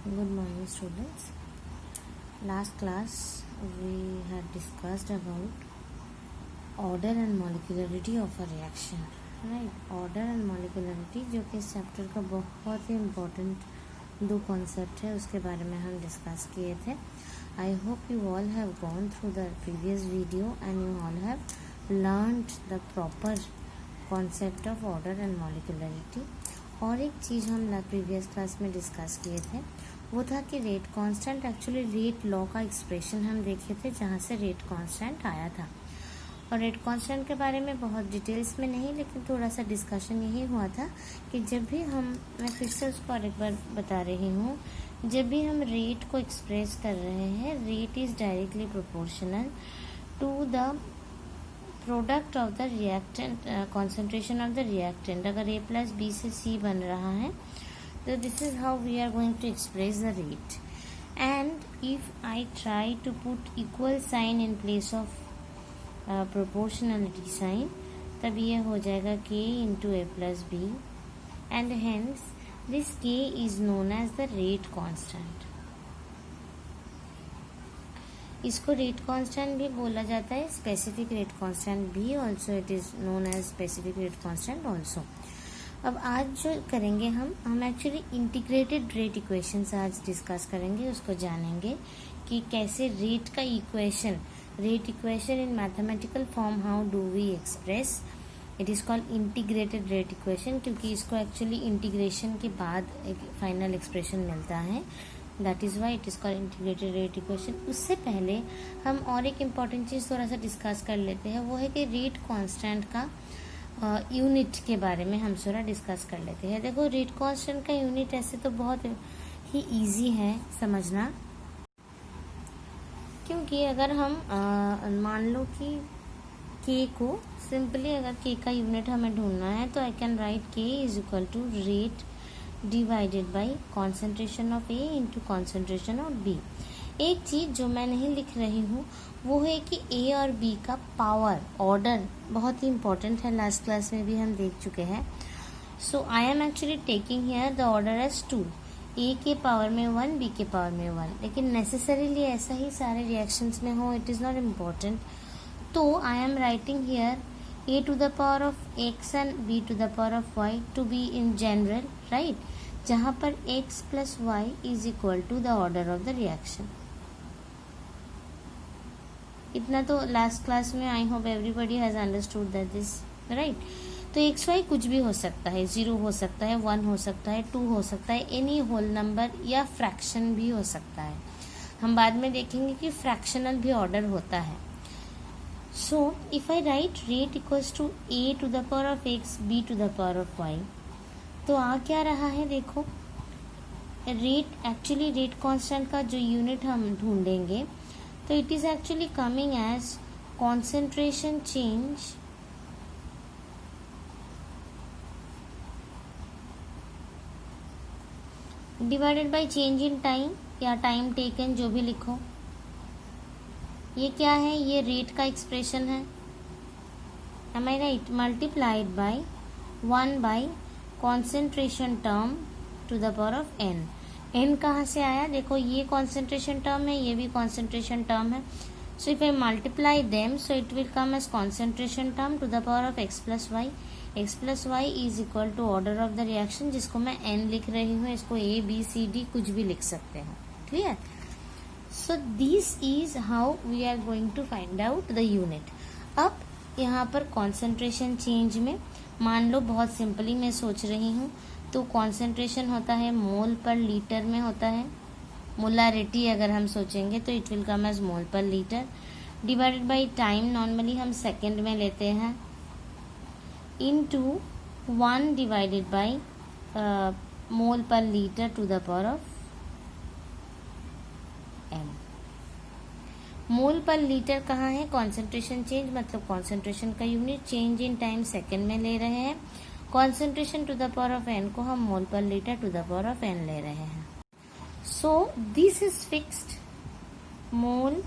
Good morning, students. Last class we had discussed about order and molecularity of a reaction. Right, order and molecularity जो कि इस chapter का बहुत ही important दो concept है, उसके बारे में हम डिस्कस किए थे. आई hope you all have gone through the previous video and you all have learned the proper concept of order and molecularity. और एक चीज़ हम प्रीवियस क्लास में डिस्कस किए थे, वो था कि rate constant, actually rate law का एक्सप्रेशन हम देखे थे जहाँ से रेट कांस्टेंट आया था. और रेट कांस्टेंट के बारे में बहुत डिटेल्स में नहीं, लेकिन थोड़ा सा डिस्कशन यही हुआ था कि जब भी मैं फिर से उसको और एक बार बता रही हूँ, जब भी हम रेट को एक्सप्रेस कर रहे हैं, rate is directly proportional to the product of the reactant, concentration of the reactant. अगर A प्लस B से C बन रहा है, तो this is how we are going to express the rate. And if I try to put equal sign in place of proportionality sign, तब ये हो जाएगा K into A plus B, and hence this K is known as the rate constant. इसको rate constant भी बोला जाता है, specific rate constant भी, also it is known as specific rate constant also. अब आज जो करेंगे हम एक्चुअली इंटीग्रेटेड रेट इक्वेशंस आज डिस्कस करेंगे, उसको जानेंगे कि कैसे रेट का equation, rate equation in mathematical form how do we express. It is called integrated rate equation, क्योंकि इसको एक्चुअली इंटीग्रेशन के बाद एक फाइनल एक्सप्रेशन मिलता है. That is why it is called integrated rate equation. उससे पहले हम और एक इम्पॉर्टेंट चीज़ थोड़ा सा डिस्कस कर लेते हैं, वो है कि रेट कांस्टेंट का यूनिट के बारे में हम थोड़ा डिस्कस कर लेते हैं. देखो, रेट कांस्टेंट का यूनिट ऐसे तो बहुत ही इजी है समझना, क्योंकि अगर हम मान लो कि K को सिंपली, अगर K का यूनिट हमें ढूंढना है, तो I can write K is equal to rate divided by concentration of A into concentration of B. एक चीज़ जो मैं नहीं लिख रही हूँ वो है कि A और B का पावर, ऑर्डर बहुत ही इंपॉर्टेंट है, लास्ट क्लास में भी हम देख चुके हैं. So I am actually taking here the order as 2, A के पावर में 1, B के पावर में 1, लेकिन नेसेसरीली ऐसा ही सारे रिएक्शंस में हो, इट इज़ नॉट इम्पॉर्टेंट. तो I am writing here A to the power of x and B to the power of y to be in general, right? जहाँ पर x plus y is equal to the order of the reaction. इतना तो last class में I hope everybody has understood that this, right. तो x Y कुछ भी हो सकता है, 0 हो सकता है, 1 हो सकता है, 2 हो सकता है, एनी होल नंबर या फ्रैक्शन भी हो सकता है. हम बाद में देखेंगे कि फ्रैक्शनल भी ऑर्डर होता है. So, if I write rate equals to A to the power of x, B to the power of y, तो आ क्या रहा है, देखो, रेट एक्चुअली रेट कांस्टेंट का जो यूनिट हम ढूंढेंगे, तो it is actually coming as concentration change divided by change in time, या टाइम टेकन, जो भी लिखो. ये क्या है, ये रेट का एक्सप्रेशन है, am I right, multiplied by 1 by concentration term to the power of n. n कहाँ से आया, देखो, ये कॉन्सेंट्रेशन टर्म है, ये भी कॉन्सेंट्रेशन टर्म है. So if I multiply them, so it will come as concentration term to the power of x plus y. x plus y is equal to order of the reaction, जिसको मैं n लिख रही हूँ, इसको A B C D कुछ भी लिख सकते हो. Clear? So this is how we are going to find out the unit. अब यहाँ पर concentration change में मान लो, बहुत सिंपली मैं सोच रही हूँ, तो concentration होता है मोल पर लीटर में होता है. मोलारिटी अगर हम सोचेंगे तो it will come as mole per litre, divided by time, normally हम सेकेंड में लेते हैं, into 1 divided by mole per litre to the power of m. Mole per litre कहाँ है, कॉन्सेंट्रेशन चेंज, मतलब कॉन्सेंट्रेशन का unit, change in time second में ले रहे हैं. Concentration to the power of n को हम mole per litre to the power of n ले रहे हैं. So this is fixed, mole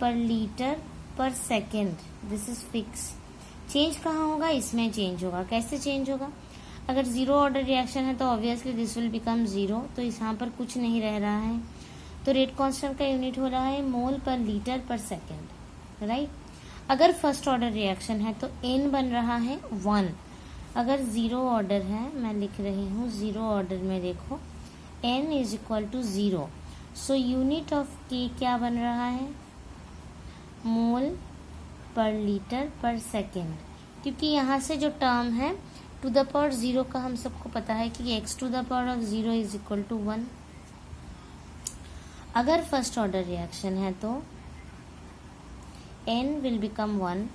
per litre per second, this is fix. Change कहाँ होगा, इसमें चेंज होगा. कैसे चेंज होगा, अगर ज़ीरो ऑर्डर रिएक्शन है तो obviously this will become zero, तो यहाँ पर कुछ नहीं रह रहा है। तो रेट कांस्टेंट का यूनिट हो रहा है मोल per litre per second, right. अगर फर्स्ट ऑर्डर रिएक्शन है तो एन बन रहा है 1। अगर ज़ीरो ऑर्डर है, मैं लिख रही हूँ ज़ीरो ऑर्डर में, देखो n is equal to 0, so unit of k क्या बन रहा है, मोल पर लीटर पर सेकेंड, क्योंकि यहाँ से जो टर्म है टू द पावर 0 का हम सबको पता है कि x to the power of 0 is equal to 1। अगर फर्स्ट ऑर्डर रिएक्शन है तो n विल बिकम 1,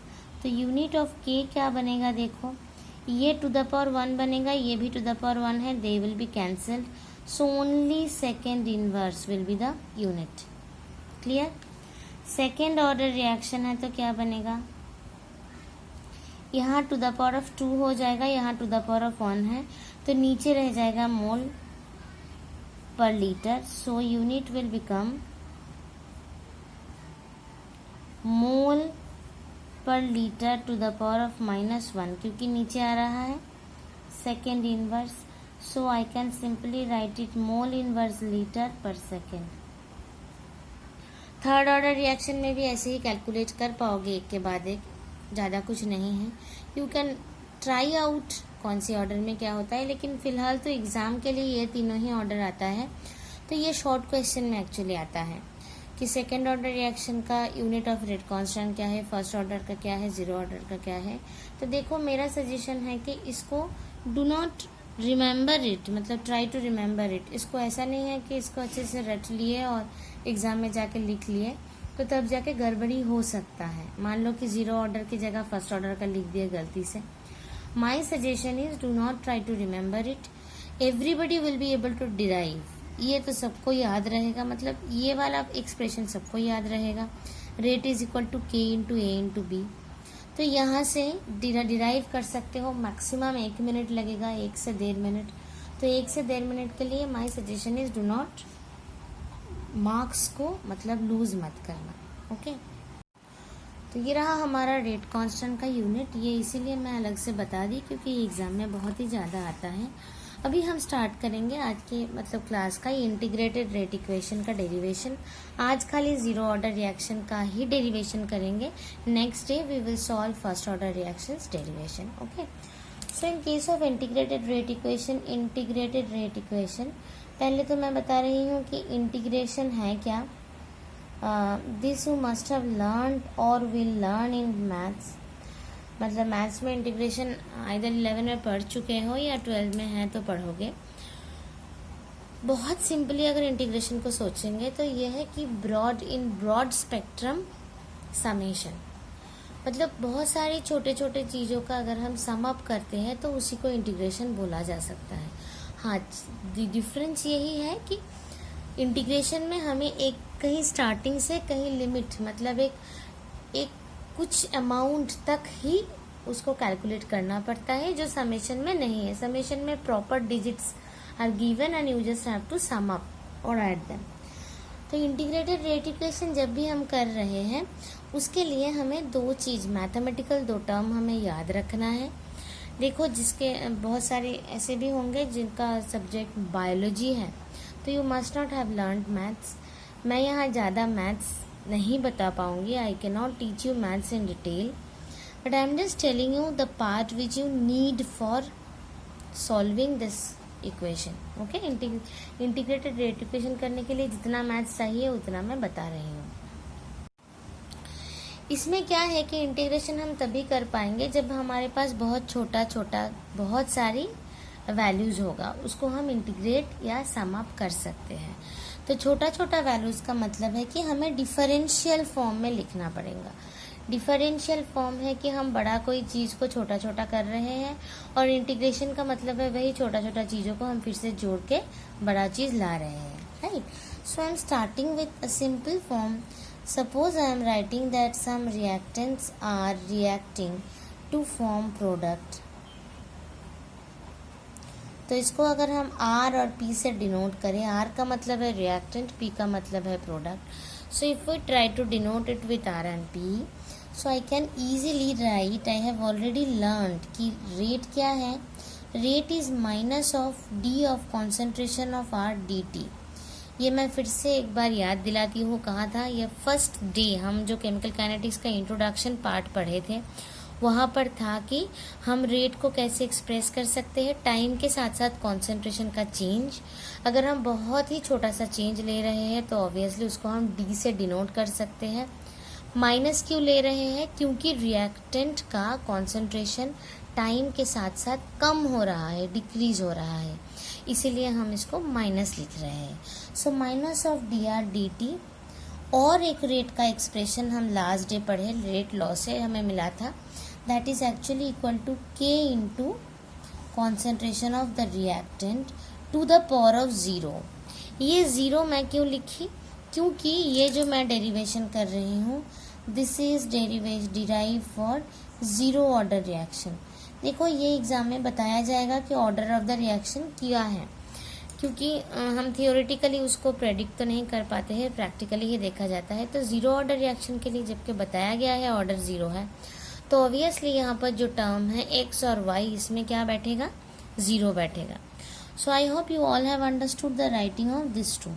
तो यूनिट ऑफ k क्या बनेगा, देखो ये टू द पावर 1 बनेगा, ये भी टू द पावर 1 है, they will be cancelled, so only second inverse will be the unit. Clear. Second order reaction है तो क्या बनेगा, यहाँ टू द पावर ऑफ 2 हो जाएगा, यहाँ टू द पावर ऑफ 1 है, तो नीचे रह जाएगा mole per litre, so unit will become mole per litre to the power of -1, क्योंकि नीचे आ रहा है second inverse, so I can simply write it mole inverse litre per second. Third order reaction में भी ऐसे ही कैलकुलेट कर पाओगे एक के बाद एक, ज़्यादा कुछ नहीं है। यू कैन ट्राई आउट कौन सी ऑर्डर में क्या होता है, लेकिन फ़िलहाल तो एग्ज़ाम के लिए ये तीनों ही ऑर्डर आता है। तो ये शॉर्ट क्वेश्चन में एक्चुअली आता है कि सेकेंड ऑर्डर रिएक्शन का यूनिट ऑफ रेट कांस्टेंट क्या है, फर्स्ट ऑर्डर का क्या है, ज़ीरो ऑर्डर का क्या है। तो देखो मेरा सजेशन है कि इसको डू नॉट रिमेंबर इट, मतलब ट्राई टू रिमेंबर इट। इसको ऐसा नहीं है कि इसको अच्छे से रट लिए और एग्ज़ाम में जाके लिख लिए, तो तब जाके गड़बड़ी हो सकता है। मान लो कि ज़ीरो ऑर्डर की जगह फर्स्ट ऑर्डर का लिख दिया गलती से। My suggestion is do not try to remember it, everybody will be able to derive. ये तो सबको याद रहेगा, मतलब ये वाला एक्सप्रेशन सबको याद रहेगा, rate is equal to k into A into B. तो यहाँ से डिराइव कर सकते हो, मैक्सिमम 1 मिनट लगेगा, 1 से 1.5 मिनट। तो 1 से 1.5 मिनट के लिए माई suggestion is do not marks को मतलब लूज मत करना। ओके, तो ये रहा हमारा रेट कांस्टेंट का यूनिट। ये इसीलिए मैं अलग से बता दी क्योंकि एग्ज़ाम में बहुत ही ज़्यादा आता है। अभी हम स्टार्ट करेंगे आज के मतलब क्लास का इंटीग्रेटेड रेट इक्वेशन का डेरिवेशन। आज खाली ज़ीरो ऑर्डर रिएक्शन का ही डेरिवेशन करेंगे। Next day we will solve first order reactions derivation. Okay, so in case of integrated rate equation पहले तो मैं बता रही हूँ कि इंटीग्रेशन है क्या। This you must have learn और विल लर्न इन मैथ्स, मतलब मैथ्स में इंटीग्रेशन आइदर 11 में पढ़ चुके हो या 12 में है तो पढ़ोगे। बहुत सिंपली अगर इंटीग्रेशन को सोचेंगे तो यह है कि ब्रॉड स्पेक्ट्रम समेशन, मतलब बहुत सारी छोटे छोटे चीज़ों का अगर हम सम अप करते हैं तो उसी को इंटीग्रेशन बोला जा सकता है। हाँ, डिफरेंस यही है कि इंटीग्रेशन में हमें एक कहीं स्टार्टिंग से कहीं लिमिट, मतलब एक कुछ अमाउंट तक ही उसको कैलकुलेट करना पड़ता है, जो समेशन में नहीं है। समेशन में proper digits are given and you just have to sum up और ऐड देम। तो इंटीग्रेटेड रेट इक्वेशन जब भी हम कर रहे हैं उसके लिए हमें दो चीज़, मैथमेटिकल दो टर्म हमें याद रखना है। देखो, जिसके बहुत सारे ऐसे भी होंगे जिनका सब्जेक्ट बायोलॉजी है, तो you must not have learned maths. मैं यहाँ ज़्यादा मैथ्स नहीं बता पाऊंगी, I can not teach you maths in detail, but I am just telling you the part which you need for solving this equation. Okay, integrated rate equation करने के लिए जितना मैथ्स चाहिए उतना मैं बता रही हूँ। इसमें क्या है कि इंटीग्रेशन हम तभी कर पाएंगे जब हमारे पास बहुत छोटा बहुत सारी वैल्यूज़ होगा, उसको हम इंटीग्रेट या सम अप कर सकते हैं। तो छोटा वैल्यूज़ का मतलब है कि हमें डिफरेंशियल फॉर्म में लिखना पड़ेगा। डिफरेंशियल फॉर्म है कि हम बड़ा कोई चीज़ को छोटा कर रहे हैं, और इंटीग्रेशन का मतलब है वही छोटा चीज़ों को हम फिर से जोड़ के बड़ा चीज़ ला रहे हैं, right. So I am starting with a simple form. Suppose I am writing that some reactants are reacting to form product. तो इसको अगर हम R और P से डिनोट करें, R का मतलब है रिएक्टेंट, P का मतलब है product. So if we try to denote it with R and P, so I can easily write, I have already learned कि रेट क्या है, rate is minus of d of concentration of R D t. ये मैं फिर से एक बार याद दिलाती हूँ, कहा था ये फर्स्ट डे हम जो केमिकल काइनेटिक्स का इंट्रोडक्शन पार्ट पढ़े थे वहाँ पर था कि हम रेट को कैसे एक्सप्रेस कर सकते हैं, टाइम के साथ साथ कॉन्सेंट्रेशन का चेंज। अगर हम बहुत ही छोटा सा चेंज ले रहे हैं तो ऑब्वियसली उसको हम डी से डिनोट कर सकते हैं। माइनस क्यों ले रहे हैं? क्योंकि रिएक्टेंट का कॉन्सेंट्रेशन टाइम के साथ साथ कम हो रहा है, डिक्रीज हो रहा है, इसीलिए हम इसको माइनस लिख रहे हैं। So minus of D R D T. और एक रेट का एक्सप्रेशन हम लास्ट डे पढ़े, रेट लॉ से हमें मिला था, that is actually equal to K into concentration of the reactant to the power of zero. ये ज़ीरो मैं क्यों लिखी? क्योंकि ये जो मैं डेरिवेशन कर रही हूँ this is derive for zero order reaction. देखो ये एग्जाम में बताया जाएगा कि ऑर्डर ऑफ द रिएक्शन क्या है, क्योंकि हम थियोरेटिकली उसको प्रेडिक्ट तो नहीं कर पाते हैं, प्रैक्टिकली ही देखा जाता है। तो ज़ीरो ऑर्डर रिएक्शन के लिए जबकि बताया गया है ऑर्डर ज़ीरो है, तो ऑब्वियसली यहाँ पर जो टर्म है एक्स और वाई, इसमें क्या बैठेगा? ज़ीरो बैठेगा। So I hope you all have understood the writing of this too.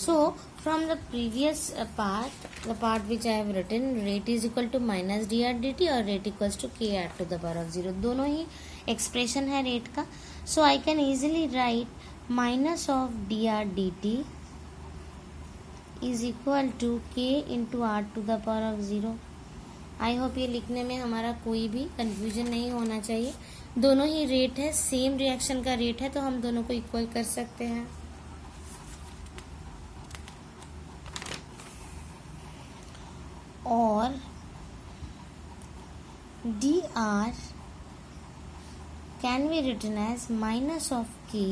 So from the previous part, the part which I have written, rate is equal to minus dr dt और rate equals to k r to the power of 0, दोनों ही expression है rate का। So I can easily write minus of dr dt is equal to k into r to the power of 0। I hope ये लिखने में हमारा कोई भी confusion नहीं होना चाहिए। दोनों ही रेट है, सेम रिएक्शन का रेट है, तो हम दोनों को इक्वल कर सकते हैं। और D R can be written as minus of K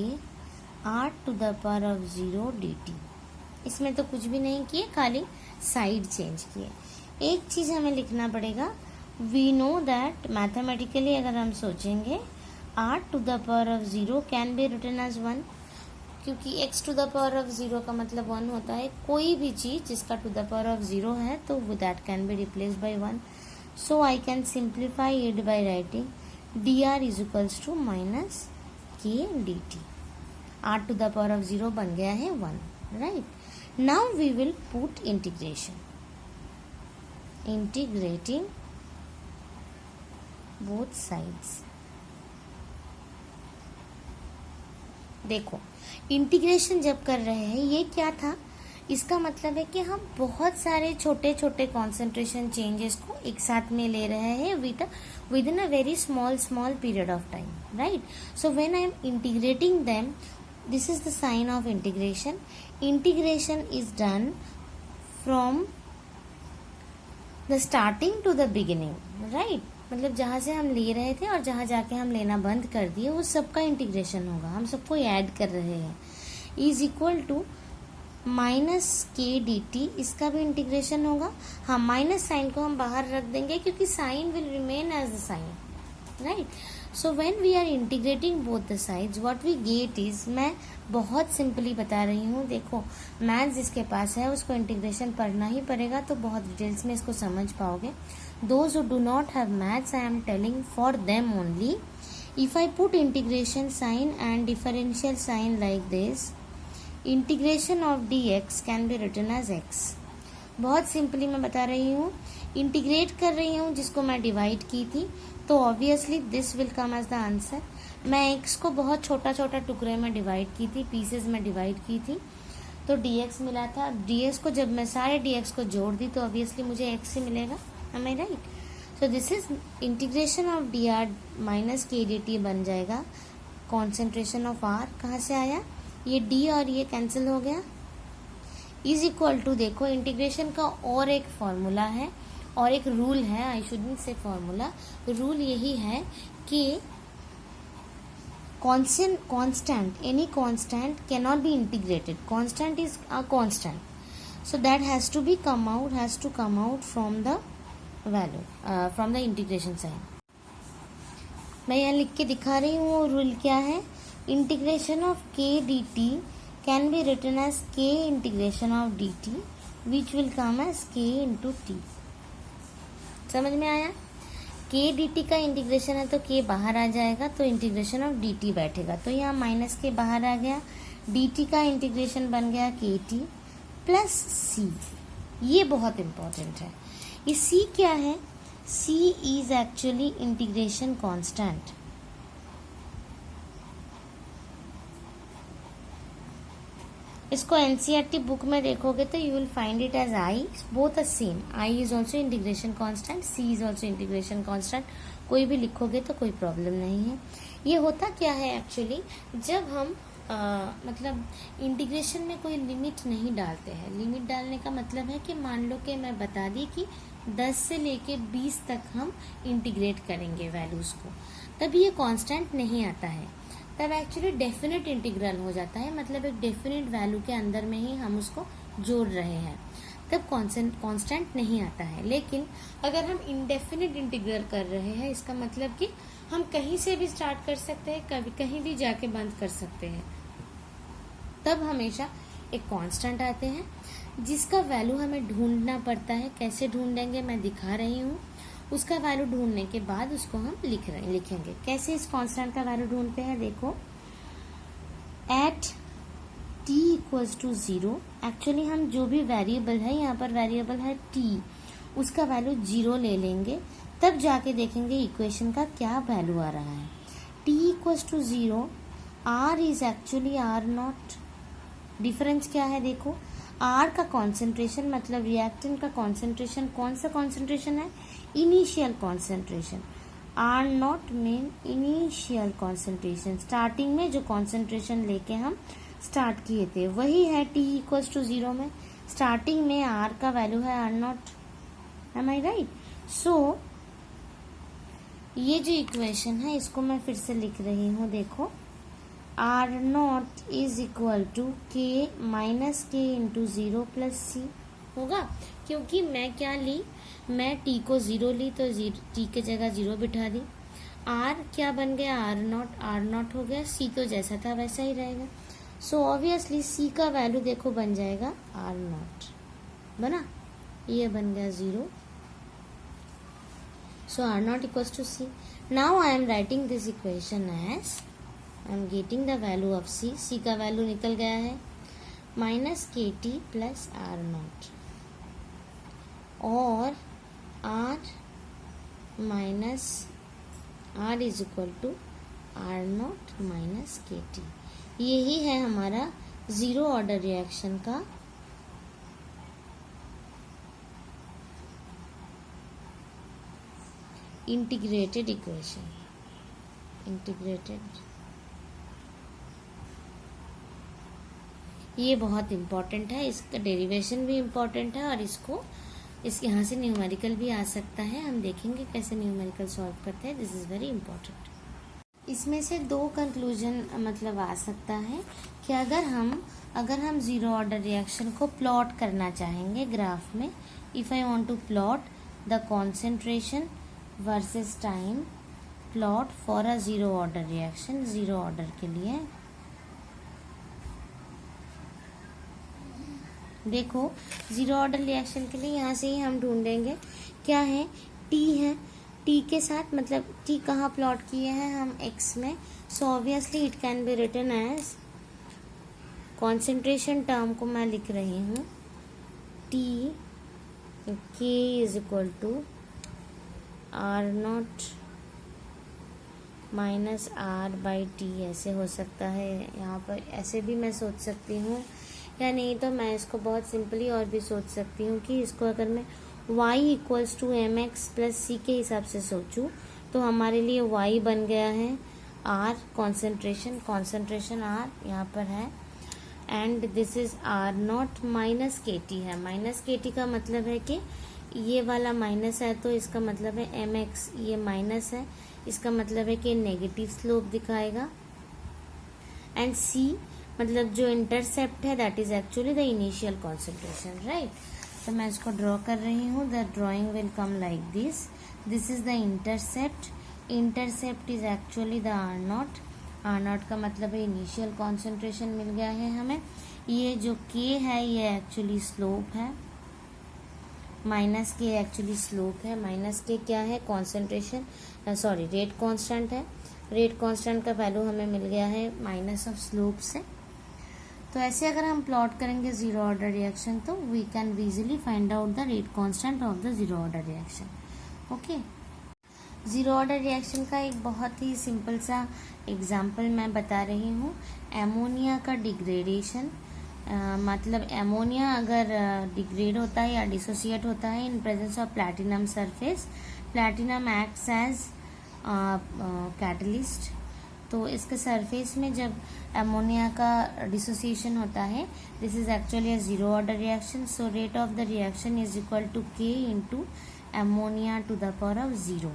R to the power of 0 D T. इसमें तो कुछ भी नहीं किए, खाली साइड चेंज किए। एक चीज़ हमें लिखना पड़ेगा, वी नो दैट मैथमेटिकली अगर हम सोचेंगे R to the power of 0 can be written as 1, क्योंकि x to the power of 0 का मतलब 1 होता है। कोई भी चीज़ जिसका टू द पावर ऑफ 0 है तो that can be replaced by 1। So I can simplify it by writing D R is equals to minus K D T. R to the power of 0 बन गया है 1, right. Now we will put integration, integrating both sides. देखो integration जब कर रहे हैं, ये क्या था? इसका मतलब है कि हम बहुत सारे छोटे छोटे कॉन्सेंट्रेशन चेंजेस को एक साथ में ले रहे हैं within a very small period of time, right. So when I am integrating them, this is the sign of integration. Integration is done from the starting to the beginning, right. मतलब जहाँ से हम ले रहे थे और जहाँ जाके हम लेना बंद कर दिए वो सबका इंटीग्रेशन होगा, हम सबको ऐड कर रहे हैं। Is equal to minus K D T, इसका भी इंटीग्रेशन होगा। हाँ, माइनस साइन को हम बाहर रख देंगे क्योंकि sign will remain as the sign, right. So when we are integrating both the sides what we get is, मैं बहुत सिंपली बता रही हूँ। देखो मैथ्स जिसके पास है उसको इंटीग्रेशन पढ़ना ही पड़ेगा, तो बहुत डिटेल्स में इसको समझ पाओगे। Those who do not have maths, I am telling for them only. If I put integration sign and differential sign like this, integration of dx can be written as x। बहुत simply मैं बता रही हूँ, integrate कर रही हूँ जिसको मैं डिवाइड की थी, तो obviously this will come as the answer. मैं x को बहुत छोटा छोटा टुकड़े में डिवाइड की थी, पीसेज में डिवाइड की थी, तो dx मिला था। dx को जब मैं सारे dx को जोड़ दी तो ऑब्वियसली मुझे x ही मिलेगा, am I right? So this is integration of dr minus k dt बन जाएगा concentration of r। कहाँ से आया? ये d और ये कैंसिल हो गया, इज इक्वल टू, देखो इंटीग्रेशन का और एक फॉर्मूला है और एक रूल है, आई शुडंट से फॉर्मूला, रूल यही है कि constant, any constant cannot be integrated, constant is a constant, so that has to come out from the value, from the integration sign। मैं यहाँ लिख के दिखा रही हूँ वो रूल क्या है। Integration of K D T can be written as K integration of D T which will come as K into T. समझ में आया? के डी टी का इंटीग्रेशन है तो के बाहर आ जाएगा, तो इंटीग्रेशन ऑफ डी टी बैठेगा, तो यहाँ माइनस के बाहर आ गया, डी टी का इंटीग्रेशन बन गया के टी प्लस सी। ये बहुत इम्पोर्टेंट है। ये सी क्या है? C is actually integration constant. इसको एनसीईआरटी बुक में देखोगे तो you will find it as I, both are same. I is also integration constant, C is also integration constant. कोई भी लिखोगे तो कोई प्रॉब्लम नहीं है। ये होता क्या है एक्चुअली, जब हम मतलब इंटीग्रेशन में कोई लिमिट नहीं डालते हैं। लिमिट डालने का मतलब है कि मान लो कि मैं बता दी कि 10 से लेके 20 तक हम इंटीग्रेट करेंगे वैल्यूज़ को, तब ये कांस्टेंट नहीं आता है, तब एक्चुअली डेफिनेट इंटीग्रल हो जाता है। मतलब एक डेफिनेट वैल्यू के अंदर में ही हम उसको जोड़ रहे हैं, तब कांस्टेंट नहीं आता है। लेकिन अगर हम इंडेफिनिट इंटीग्रल कर रहे हैं, इसका मतलब कि हम कहीं से भी स्टार्ट कर सकते हैं, कभी कहीं भी जाके बंद कर सकते हैं, तब हमेशा एक कांस्टेंट आते हैं जिसका वैल्यू हमें ढूंढना पड़ता है। कैसे ढूंढेंगे मैं दिखा रही हूँ। उसका वैल्यू ढूंढने के बाद उसको हम लिखेंगे। कैसे इस कांस्टेंट का वैल्यू ढूंढते हैं, देखो, at t equals to 0, actually हम जो भी वेरिएबल है, यहाँ पर वेरिएबल है t, उसका वैल्यू 0 ले लेंगे, तब जाके देखेंगे इक्वेशन का क्या वैल्यू आ रहा है। t equals to 0, r is actually r naught. Difference क्या है देखो, R का कॉन्सेंट्रेशन मतलब रिएक्टेंट का कॉन्सेंट्रेशन कौन सा कॉन्सेंट्रेशन है? Initial concentration. R not mean initial concentration, starting में जो कॉन्सेंट्रेशन लेके हम स्टार्ट किए थे वही है t इक्वल्स टू 0 में। स्टार्टिंग में R का वैल्यू है R not. Am I right? So ये जो इक्वेशन है इसको मैं फिर से लिख रही हूँ, देखो, R naught is equal to K minus K into 0 plus C होगा। क्योंकि मैं क्या ली, मैं टी को 0 ली तो टी के जगह 0 बिठा दी। आर क्या बन गया? आर नॉट हो गया। सी तो जैसा था वैसा ही रहेगा। सो ऑब्वियसली सी का वैल्यू देखो बन जाएगा आर नॉट, बना, ये बन गया 0। So R not equals to C. Now I am writing this equation as I am getting the value of C. C का वैल्यू निकल गया है minus K T plus R not, और R minus R is equal to R not minus K T. यही है हमारा zero order reaction का integrated equation. Integrated, ये बहुत इम्पॉर्टेंट है, इसका डेरिवेशन भी इम्पॉर्टेंट है, और इस यहाँ से न्यूमेरिकल भी आ सकता है। हम देखेंगे कैसे न्यूमेरिकल सॉल्व करते हैं। This is very important. इसमें से 2 कंक्लूजन मतलब आ सकता है कि अगर हम जीरो ऑर्डर रिएक्शन को प्लॉट करना चाहेंगे ग्राफ में, if I want to plot the concentration versus time plot for a zero order reaction, zero order के लिए, देखो जीरो ऑर्डर रिएक्शन के लिए यहाँ से ही हम ढूंढेंगे क्या है, टी है, टी के साथ मतलब टी कहाँ प्लॉट किए हैं हम, एक्स में। So obviously it can be written as, concentration term को मैं लिख रही हूँ टी के is equal to R not minus R by t, ऐसे हो सकता है। यहाँ पर ऐसे भी मैं सोच सकती हूँ, या नहीं तो मैं इसको बहुत सिंपली और भी सोच सकती हूँ कि इसको अगर मैं y equals to M X plus C के हिसाब से सोचूं तो हमारे लिए y बन गया है r कॉन्सेंट्रेशन r यहाँ पर है, and this is r not minus K T है। माइनस के टी का मतलब है कि ये वाला माइनस है तो इसका मतलब है एम एक्स, ये माइनस है, इसका मतलब है कि नेगेटिव स्लोप दिखाएगा, एंड c मतलब जो इंटरसेप्ट है that is actually the initial concentration, right. तो मैं इसको ड्रॉ कर रही हूँ। The drawing will come like this. This is the intercept. Intercept is actually the R naught का मतलब है इनिशियल कॉन्सेंट्रेशन मिल गया है हमें। ये जो के है ये एक्चुअली स्लोप है, माइनस के एक्चुअली स्लोप है, माइनस के क्या है, कॉन्सेंट्रेशन, सॉरी रेट कांस्टेंट है। रेट कांस्टेंट का वैल्यू हमें मिल गया है माइनस ऑफ स्लोप से। तो ऐसे अगर हम प्लॉट करेंगे जीरो ऑर्डर रिएक्शन तो we can easily find out the rate constant of the zero order reaction. Okay, zero order reaction का एक बहुत ही सिंपल सा एग्जाम्पल मैं बता रही हूँ। एमोनिया का डिग्रेडेशन, मतलब एमोनिया अगर डिग्रेड होता है या डिसोसिएट होता है in presence of platinum surface, platinum acts as catalyst. तो इसके सरफेस में जब एमोनिया का डिसोसिएशन होता है, this is actually a zero order reaction. So rate of the reaction is equal to K into ammonia to the power of zero.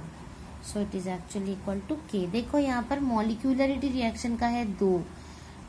So it is actually equal to K. देखो यहाँ पर molecularity reaction का है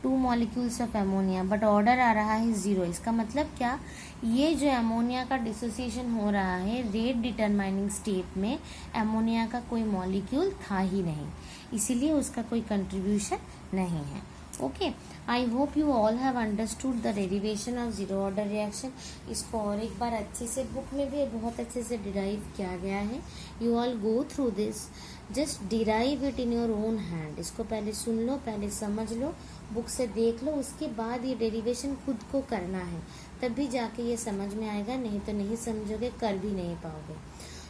two molecules of ammonia, but order आ रहा है zero. इसका मतलब क्या, ये जो एमोनिया का डिसोसिएशन हो रहा है रेट डिटरमाइनिंग स्टेट में एमोनिया का कोई मॉलिक्यूल था ही नहीं, इसीलिए उसका कोई कंट्रीब्यूशन नहीं है। Okay, I hope you all have understood the derivation of zero order reaction. इसको और एक बार अच्छे से, बुक में भी बहुत अच्छे से डिराइव किया गया है। You all go through this, just derive it in your own hand. इसको पहले सुन लो, पहले समझ लो, बुक से देख लो, उसके बाद ये डेरिवेशन खुद को करना है, तभी जाके ये समझ में आएगा, नहीं तो नहीं समझोगे, कर भी नहीं पाओगे।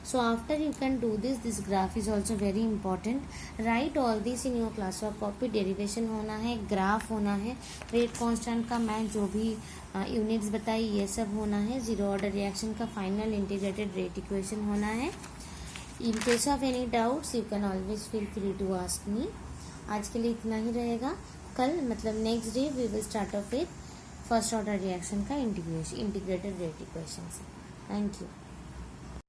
So after you can do this, this graph is also very important. Write all this in your class work copy. Derivation होना है, ग्राफ होना है, रेट कांस्टेंट का मैं जो भी यूनिट्स बताई ये सब होना है, जीरो ऑर्डर रिएक्शन का फाइनल इंटीग्रेटेड रेट इक्वेशन होना है। In case of any doubts you can always feel free to ask me. आज के लिए इतना ही रहेगा। कल मतलब next day we will start off with first order reaction का इंटीग्रेटेड रेट इक्वेशन से। Thank you.